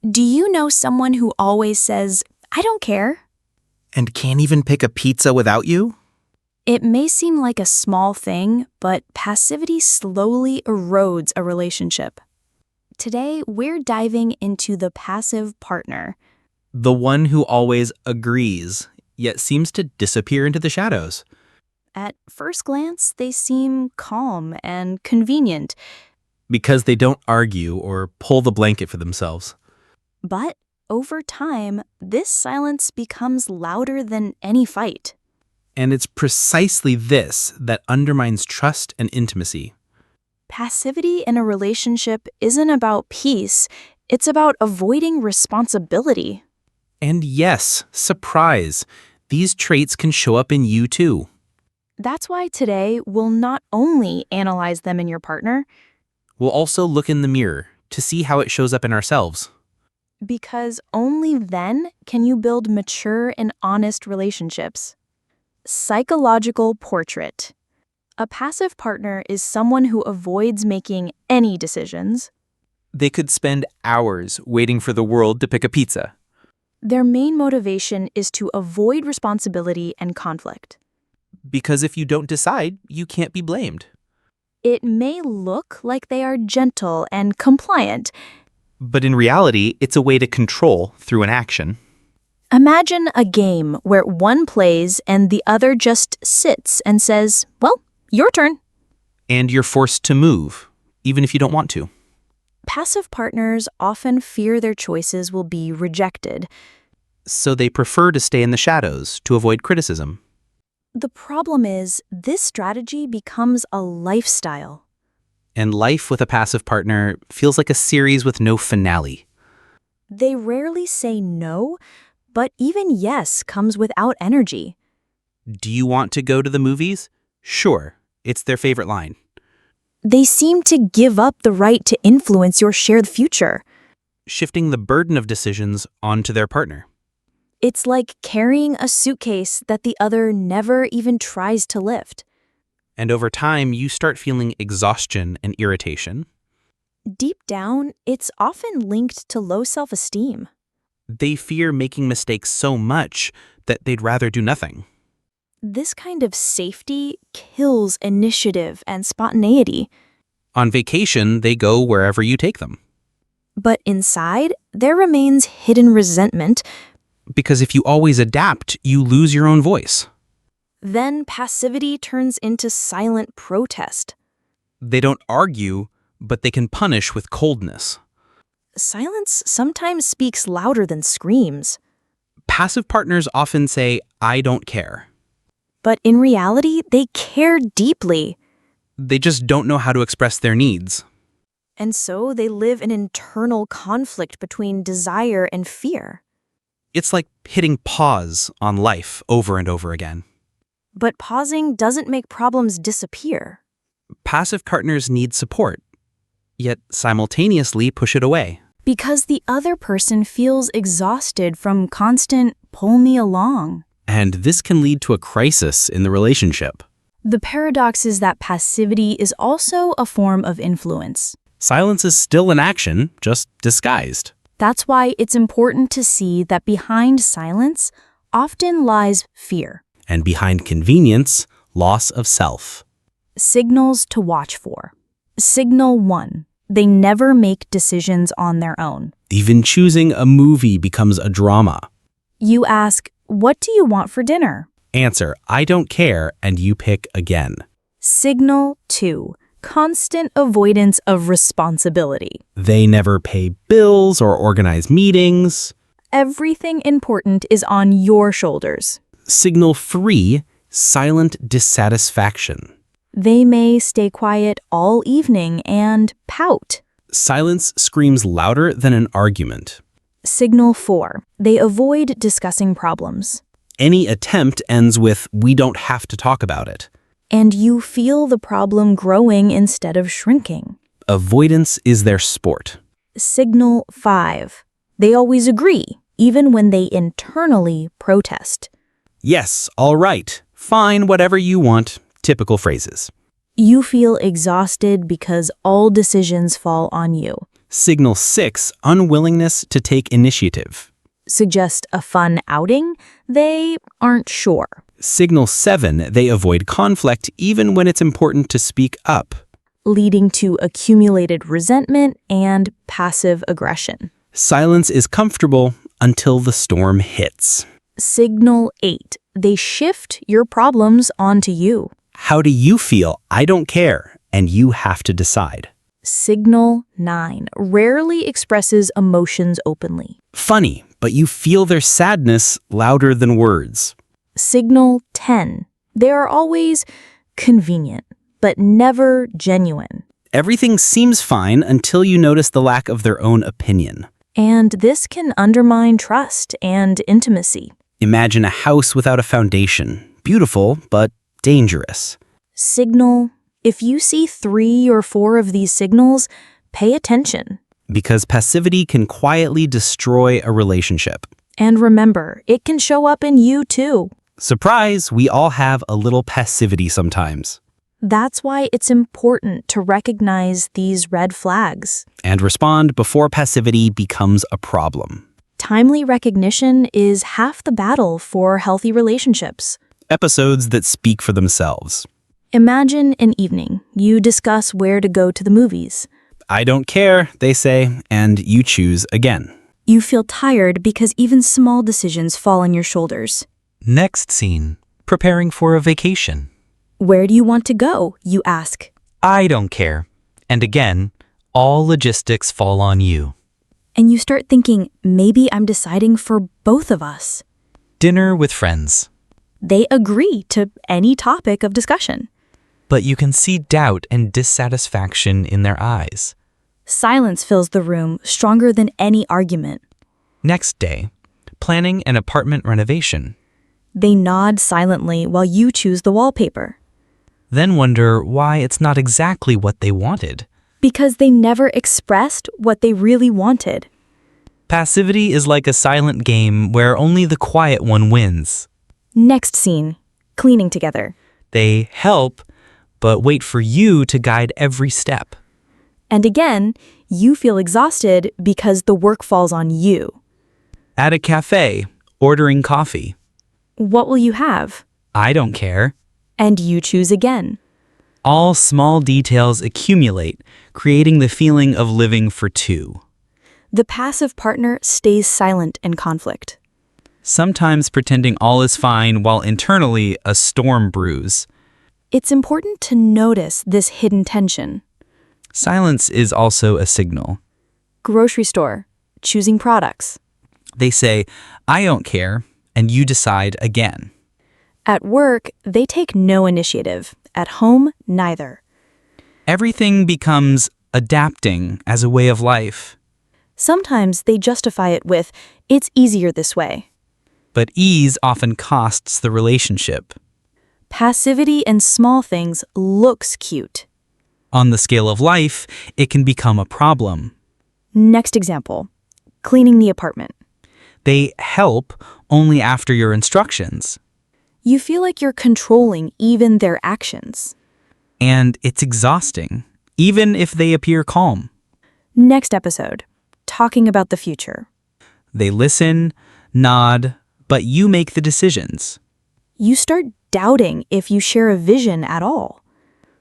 Do you know someone who always says, I don't care? And can't even pick a pizza without you? It may seem like a small thing, but passivity slowly erodes a relationship. Today, we're diving into the passive partner. The one who always agrees, yet seems to disappear into the shadows. At first glance, they seem calm and convenient, Because they don't argue or pull the blanket for themselves. but over time, this silence becomes louder than any fight. And it's precisely this that undermines trust and intimacy. Passivity in a relationship isn't about peace, it's about avoiding responsibility. And yes, surprise, these traits can show up in you too. That's why today we'll not only analyze them in your partner, We'll also look in the mirror to see how it shows up in ourselves. because only then can you build mature and honest relationships. Psychological portrait. A passive partner is someone who avoids making any decisions. They could spend hours waiting for the world to pick a pizza. Their main motivation is to avoid responsibility and conflict. Because if you don't decide, you can't be blamed. It may look like they are gentle and compliant. But in reality, it's a way to control through an action. Imagine a game where one plays and the other just sits and says, well, your turn. And you're forced to move, even if you don't want to. Passive partners often fear their choices will be rejected. So they prefer to stay in the shadows to avoid criticism. The problem is, this strategy becomes a lifestyle. And life with a passive partner feels like a series with no finale. They rarely say no, but even yes comes without energy. Do you want to go to the movies? Sure, it's their favorite line. They seem to give up the right to influence your shared future. Shifting the burden of decisions onto their partner. It's like carrying a suitcase that the other never even tries to lift. And over time, you start feeling exhaustion and irritation. Deep down, it's often linked to low self-esteem. They fear making mistakes so much that they'd rather do nothing. This kind of safety kills initiative and spontaneity. On vacation, they go wherever you take them. But inside, there remains hidden resentment. Because if you always adapt, you lose your own voice. Then passivity turns into silent protest. They don't argue, but they can punish with coldness. Silence sometimes speaks louder than screams. Passive partners often say, I don't care. But in reality, they care deeply. They just don't know how to express their needs. And so they live an internal conflict between desire and fear. It's like hitting pause on life over and over again. But pausing doesn't make problems disappear. Passive partners need support, yet simultaneously push it away. Because the other person feels exhausted from constant pull me along. And this can lead to a crisis in the relationship. The paradox is that passivity is also a form of influence. Silence is still an action, just disguised. That's why it's important to see that behind silence often lies fear. And behind convenience, loss of self. Signals to watch for. Signal 1. They never make decisions on their own. Even choosing a movie becomes a drama. You ask, what do you want for dinner? Answer, I don't care, and you pick again. Signal 2. Constant avoidance of responsibility. They never pay bills or organize meetings. Everything important is on your shoulders. Signal 3, silent dissatisfaction. They may stay quiet all evening and pout. Silence screams louder than an argument. Signal 4. They avoid discussing problems. Any attempt ends with, we don't have to talk about it. And you feel the problem growing instead of shrinking. Avoidance is their sport. Signal 5. They always agree, even when they internally protest. Yes, all right, fine, whatever you want. Typical phrases. You feel exhausted because all decisions fall on you. Signal 6, unwillingness to take initiative. Suggest a fun outing, they aren't sure. Signal 7, they avoid conflict even when it's important to speak up. Leading to accumulated resentment and passive aggression. Silence is comfortable until the storm hits. Signal 8, they shift your problems onto you. How do you feel? I don't care, and you have to decide. Signal 9, rarely expresses emotions openly. Funny, but you feel their sadness louder than words. Signal 10, they are always convenient, but never genuine. Everything seems fine until you notice the lack of their own opinion. And this can undermine trust and intimacy. Imagine a house without a foundation. Beautiful, but dangerous. Signal, if you see 3 or 4 of these signals, pay attention. Because passivity can quietly destroy a relationship. And remember, it can show up in you too. Surprise, we all have a little passivity sometimes. That's why it's important to recognize these red flags. And respond before passivity becomes a problem. Timely recognition is half the battle for healthy relationships. Episodes that speak for themselves. Imagine an evening. You discuss where to go to the movies. I don't care, they say, and you choose again. You feel tired because even small decisions fall on your shoulders. Next scene, preparing for a vacation. Where do you want to go? You ask. I don't care. And again, all logistics fall on you. And you start thinking, maybe I'm deciding for both of us. Dinner with friends. They agree to any topic of discussion. But you can see doubt and dissatisfaction in their eyes. Silence fills the room, stronger than any argument. Next day, planning an apartment renovation. They nod silently while you choose the wallpaper. Then wonder why it's not exactly what they wanted. Because they never expressed what they really wanted. Passivity is like a silent game where only the quiet one wins. Next scene, cleaning together. They help, but wait for you to guide every step. And again, you feel exhausted because the work falls on you. At a cafe, ordering coffee. What will you have? I don't care. And you choose again. All small details accumulate, creating the feeling of living for two. The passive partner stays silent in conflict. Sometimes pretending all is fine while internally a storm brews. It's important to notice this hidden tension. Silence is also a signal. Grocery store, choosing products. They say, I don't care, and you decide again. At work, they take no initiative. At home, neither. Everything becomes adapting as a way of life. Sometimes they justify it with, it's easier this way. But ease often costs the relationship. Passivity in small things looks cute. On the scale of life, it can become a problem. Next example, cleaning the apartment. They help only after your instructions. You feel like you're controlling even their actions. And it's exhausting, even if they appear calm. Next episode, talking about the future. They listen, nod, but you make the decisions. You start doubting if you share a vision at all.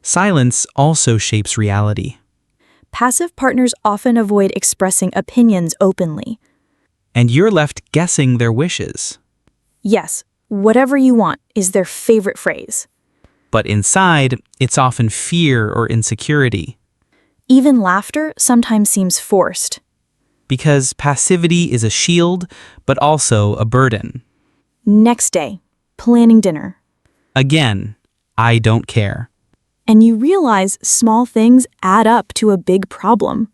Silence also shapes reality. Passive partners often avoid expressing opinions openly. And you're left guessing their wishes. Yes, whatever you want is their favorite phrase. But inside, it's often fear or insecurity. Even laughter sometimes seems forced. Because passivity is a shield, but also a burden. Next day, planning dinner. Again, I don't care. And you realize small things add up to a big problem.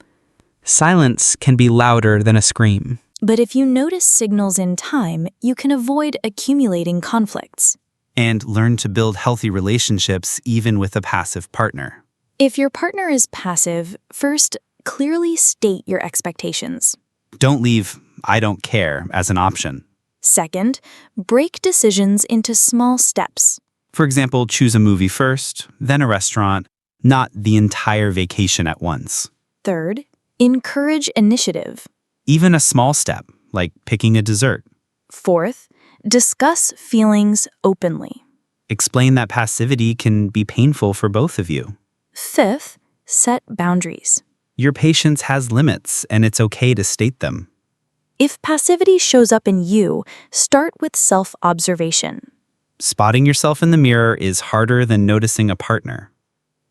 Silence can be louder than a scream. But if you notice signals in time, you can avoid accumulating conflicts. And learn to build healthy relationships even with a passive partner. If your partner is passive, first, clearly state your expectations. Don't leave I don't care as an option. Second, break decisions into small steps. For example, choose a movie first, then a restaurant, not the entire vacation at once. Third, Encourage initiative. Even a small step, like picking a dessert. Fourth, discuss feelings openly. Explain that passivity can be painful for both of you. Fifth, set boundaries. Your patience has limits, and it's okay to state them. If passivity shows up in you, start with self-observation. Spotting yourself in the mirror is harder than noticing a partner.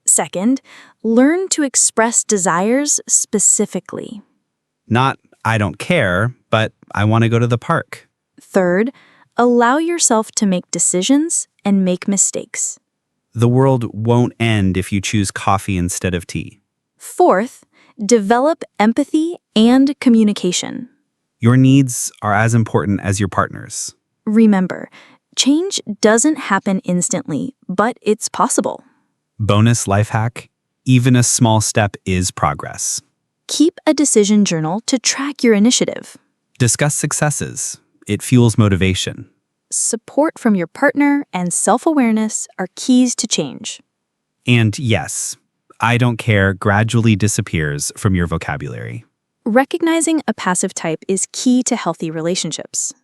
Second, learn to express desires specifically. Not, I don't care, but I want to go to the park. Third, allow yourself to make decisions and make mistakes. The world won't end if you choose coffee instead of tea. Fourth, develop empathy and communication. Your needs are as important as your partner's. Remember, change doesn't happen instantly, but it's possible. Bonus life hack: even a small step is progress. Keep a decision journal to track your initiative. Discuss successes. It fuels motivation. Support from your partner and self-awareness are keys to change. And yes, I don't care gradually disappears from your vocabulary. Recognizing a passive type is key to healthy relationships.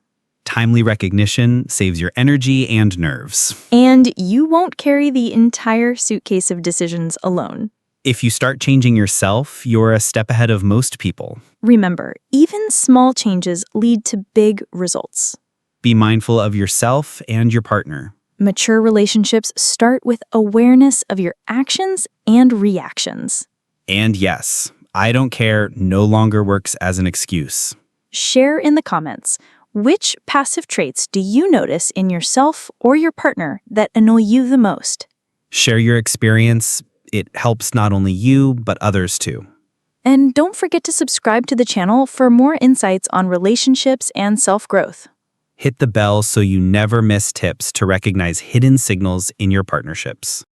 Timely recognition saves your energy and nerves. And you won't carry the entire suitcase of decisions alone. If you start changing yourself, you're a step ahead of most people. Remember, even small changes lead to big results. Be mindful of yourself and your partner. Mature relationships start with awareness of your actions and reactions. And yes, I don't care no longer works as an excuse. Share in the comments, which passive traits do you notice in yourself or your partner that annoy you the most? Share your experience. It helps not only you, but others too. And don't forget to subscribe to the channel for more insights on relationships and self-growth. Hit the bell so you never miss tips to recognize hidden signals in your partnerships.